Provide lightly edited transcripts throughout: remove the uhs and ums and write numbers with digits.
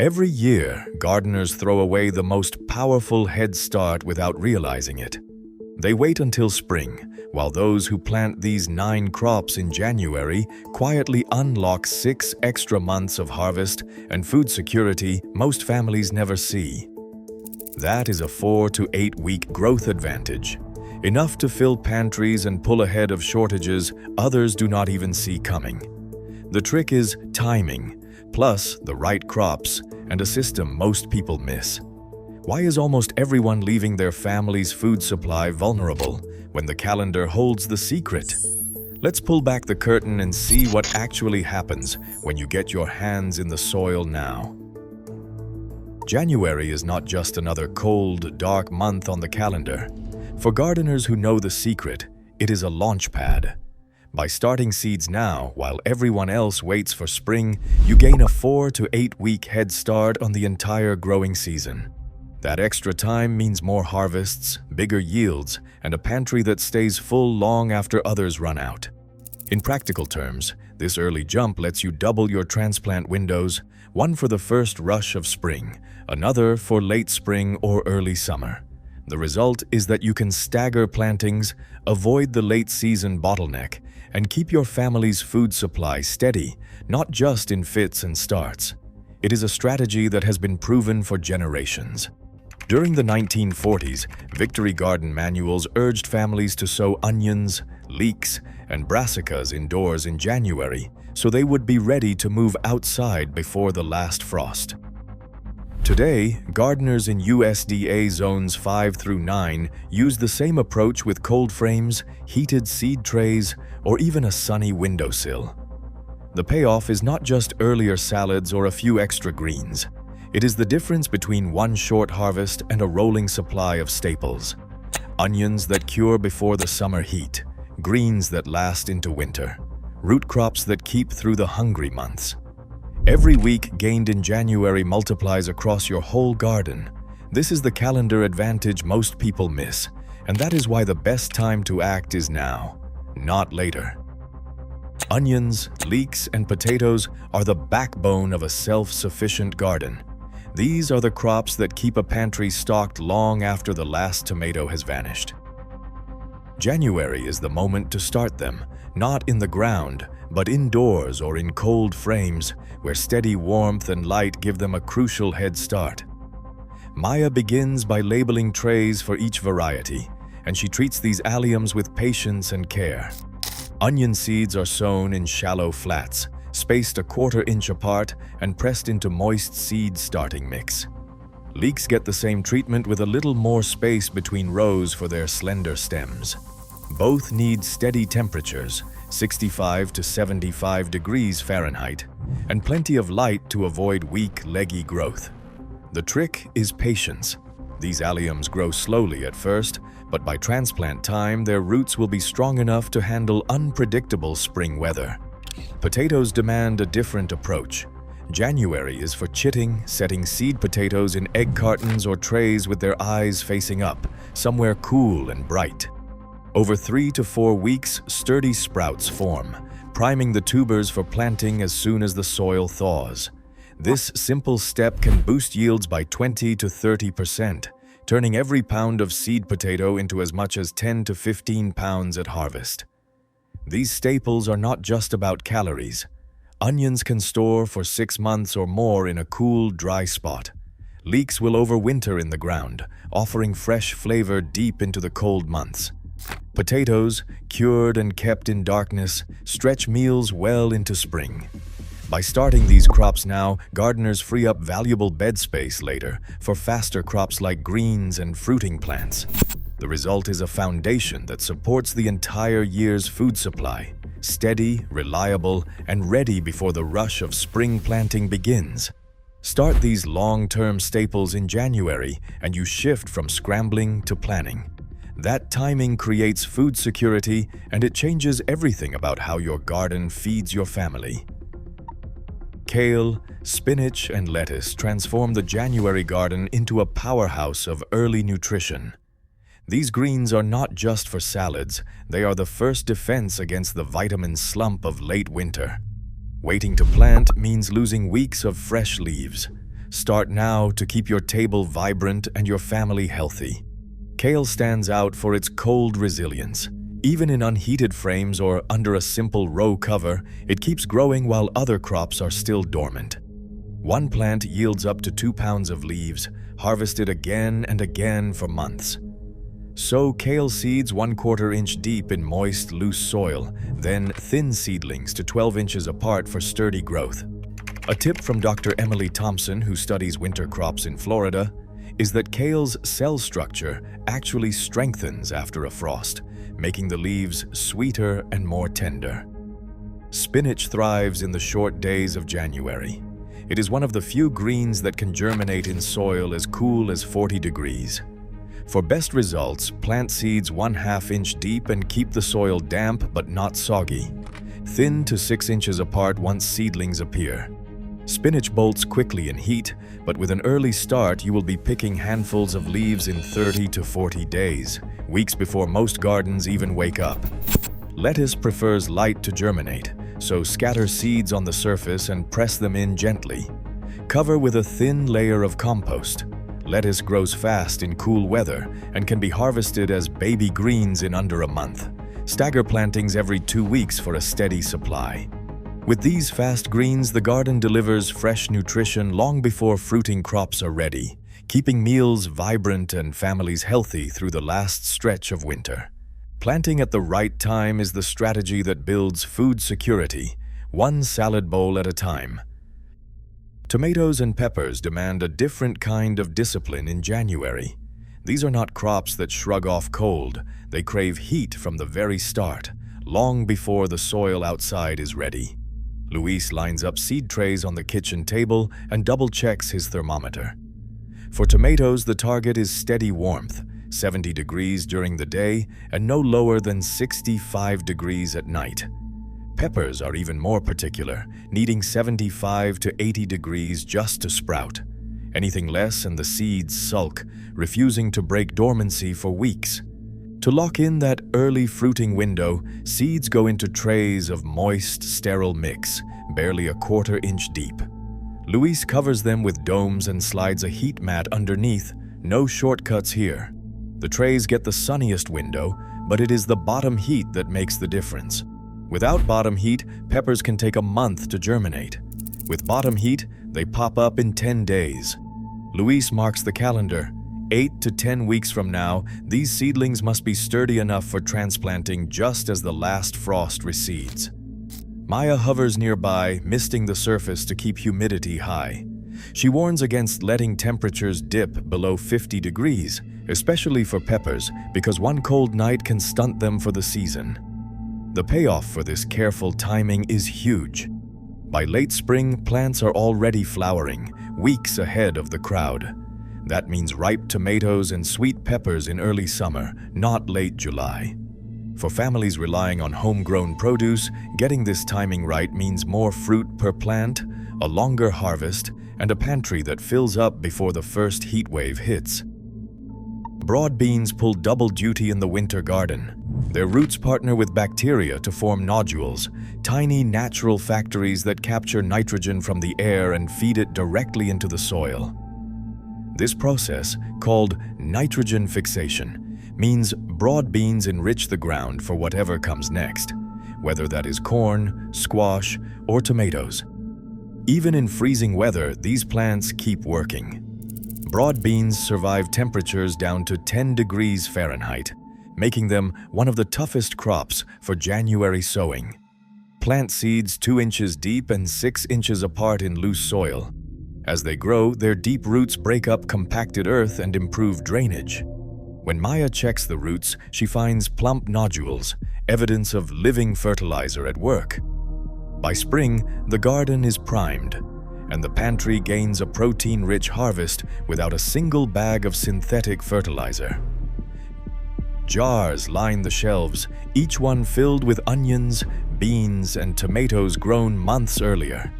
Every year, gardeners throw away the most powerful head start without realizing it. They wait until spring, while those who plant these 9 crops in January quietly unlock 6 extra months of harvest and food security most families never see. That is a 4 to 8 week growth advantage, enough to fill pantries and pull ahead of shortages others do not even see coming. The trick is timing, plus the right crops and a system most people miss. Why is almost everyone leaving their family's food supply vulnerable when the calendar holds the secret? Let's pull back the curtain and see what actually happens when you get your hands in the soil now. January is not just another cold, dark month on the calendar. For gardeners who know the secret, it is a launch pad. By starting seeds now, while everyone else waits for spring, you gain a 4 to 8 week head start on the entire growing season. That extra time means more harvests, bigger yields, and a pantry that stays full long after others run out. In practical terms, this early jump lets you double your transplant windows, one for the first rush of spring, another for late spring or early summer. The result is that you can stagger plantings, avoid the late season bottleneck, and keep your family's food supply steady, not just in fits and starts. It is a strategy that has been proven for generations. During the 1940s, Victory Garden manuals urged families to sow onions, leeks, and brassicas indoors in January so they would be ready to move outside before the last frost. Today, gardeners in USDA zones 5 through 9 use the same approach with cold frames, heated seed trays, or even a sunny windowsill. The payoff is not just earlier salads or a few extra greens. It is the difference between one short harvest and a rolling supply of staples. Onions that cure before the summer heat, greens that last into winter, root crops that keep through the hungry months. Every week gained in January multiplies across your whole garden. This is the calendar advantage most people miss, and that is why the best time to act is now, not later. Onions, leeks, and potatoes are the backbone of a self-sufficient garden. These are the crops that keep a pantry stocked long after the last tomato has vanished. January is the moment to start them, not in the ground, but indoors or in cold frames, where steady warmth and light give them a crucial head start. Maya begins by labeling trays for each variety, and she treats these alliums with patience and care. Onion seeds are sown in shallow flats, spaced a 1/4 inch apart and pressed into moist seed starting mix. Leeks get the same treatment with a little more space between rows for their slender stems. Both need steady temperatures, 65 to 75 degrees Fahrenheit, and plenty of light to avoid weak, leggy growth. The trick is patience. These alliums grow slowly at first, but by transplant time, their roots will be strong enough to handle unpredictable spring weather. Potatoes demand a different approach. January is for chitting, setting seed potatoes in egg cartons or trays with their eyes facing up, somewhere cool and bright. Over 3 to 4 weeks, sturdy sprouts form, priming the tubers for planting as soon as the soil thaws. This simple step can boost yields by 20 to 30%, turning every pound of seed potato into as much as 10 to 15 pounds at harvest. These staples are not just about calories. Onions can store for 6 months or more in a cool, dry spot. Leeks will overwinter in the ground, offering fresh flavor deep into the cold months. Potatoes, cured and kept in darkness, stretch meals well into spring. By starting these crops now, gardeners free up valuable bed space later for faster crops like greens and fruiting plants. The result is a foundation that supports the entire year's food supply, steady, reliable, and ready before the rush of spring planting begins. Start these long-term staples in January, and you shift from scrambling to planning. That timing creates food security, and it changes everything about how your garden feeds your family. Kale, spinach, and lettuce transform the January garden into a powerhouse of early nutrition. These greens are not just for salads, they are the first defense against the vitamin slump of late winter. Waiting to plant means losing weeks of fresh leaves. Start now to keep your table vibrant and your family healthy. Kale stands out for its cold resilience. Even in unheated frames or under a simple row cover, it keeps growing while other crops are still dormant. One plant yields up to 2 pounds of leaves, harvested again and again for months. Sow kale seeds 1/4 inch deep in moist, loose soil, then thin seedlings to 12 inches apart for sturdy growth. A tip from Dr. Emily Thompson, who studies winter crops in Florida, is that kale's cell structure actually strengthens after a frost, making the leaves sweeter and more tender. Spinach thrives in the short days of January. It is one of the few greens that can germinate in soil as cool as 40 degrees. For best results, plant seeds 1/2 inch deep and keep the soil damp but not soggy. Thin to 6 inches apart once seedlings appear. Spinach bolts quickly in heat, but with an early start, you will be picking handfuls of leaves in 30 to 40 days, weeks before most gardens even wake up. Lettuce prefers light to germinate, so scatter seeds on the surface and press them in gently. Cover with a thin layer of compost. Lettuce grows fast in cool weather and can be harvested as baby greens in under a month. Stagger plantings every 2 weeks for a steady supply. With these fast greens, the garden delivers fresh nutrition long before fruiting crops are ready, keeping meals vibrant and families healthy through the last stretch of winter. Planting at the right time is the strategy that builds food security, one salad bowl at a time. Tomatoes and peppers demand a different kind of discipline in January. These are not crops that shrug off cold. They crave heat from the very start, long before the soil outside is ready. Luis lines up seed trays on the kitchen table and double-checks his thermometer. For tomatoes, the target is steady warmth, 70 degrees during the day and no lower than 65 degrees at night. Peppers are even more particular, needing 75 to 80 degrees just to sprout. Anything less and the seeds sulk, refusing to break dormancy for weeks. To lock in that early fruiting window, seeds go into trays of moist, sterile mix, barely a 1/4 inch deep. Luis covers them with domes and slides a heat mat underneath. No shortcuts here. The trays get the sunniest window, but it is the bottom heat that makes the difference. Without bottom heat, peppers can take a month to germinate. With bottom heat, they pop up in 10 days. Luis marks the calendar. 8 to 10 weeks from now, these seedlings must be sturdy enough for transplanting just as the last frost recedes. Maya hovers nearby, misting the surface to keep humidity high. She warns against letting temperatures dip below 50 degrees, especially for peppers, because one cold night can stunt them for the season. The payoff for this careful timing is huge. By late spring, plants are already flowering, weeks ahead of the crowd. That means ripe tomatoes and sweet peppers in early summer, not late July. For families relying on homegrown produce, getting this timing right means more fruit per plant, a longer harvest, and a pantry that fills up before the first heat wave hits. Broad beans pull double duty in the winter garden. Their roots partner with bacteria to form nodules, tiny natural factories that capture nitrogen from the air and feed it directly into the soil. This process, called nitrogen fixation, means broad beans enrich the ground for whatever comes next, whether that is corn, squash, or tomatoes. Even in freezing weather, these plants keep working. Broad beans survive temperatures down to 10 degrees Fahrenheit, making them one of the toughest crops for January sowing. Plant seeds 2 inches deep and 6 inches apart in loose soil. As they grow, their deep roots break up compacted earth and improve drainage. When Maya checks the roots, she finds plump nodules, evidence of living fertilizer at work. By spring, the garden is primed, and the pantry gains a protein-rich harvest without a single bag of synthetic fertilizer. Jars line the shelves, each one filled with onions, beans, and tomatoes grown months earlier.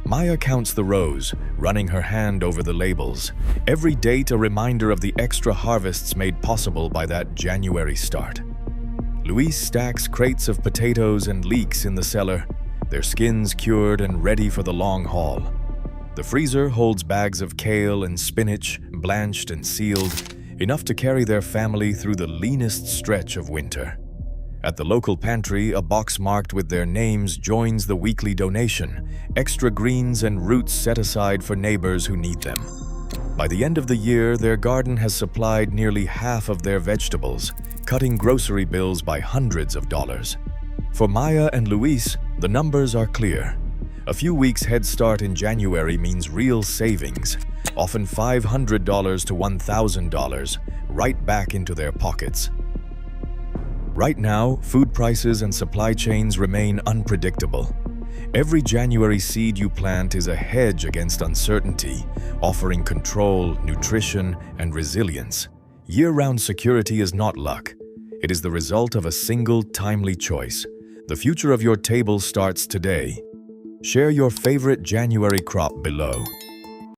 Maya counts the rows, running her hand over the labels, every date a reminder of the extra harvests made possible by that January start. Luis stacks crates of potatoes and leeks in the cellar, their skins cured and ready for the long haul. The The freezer holds bags of kale and spinach, blanched and sealed, enough to carry their family through the leanest stretch of winter. At the local pantry, a box marked with their names joins the weekly donation, extra greens and roots set aside for neighbors who need them. By the end of the year, their garden has supplied nearly half of their vegetables, cutting grocery bills by hundreds of dollars. For Maya and Luis, the numbers are clear. A few weeks' head start in January means real savings, often $500 to $1,000, right back into their pockets. Right now, food prices and supply chains remain unpredictable. Every January seed you plant is a hedge against uncertainty, offering control, nutrition, and resilience. Year-round security is not luck. It is the result of a single, timely choice. The future of your table starts today. Share your favorite January crop below.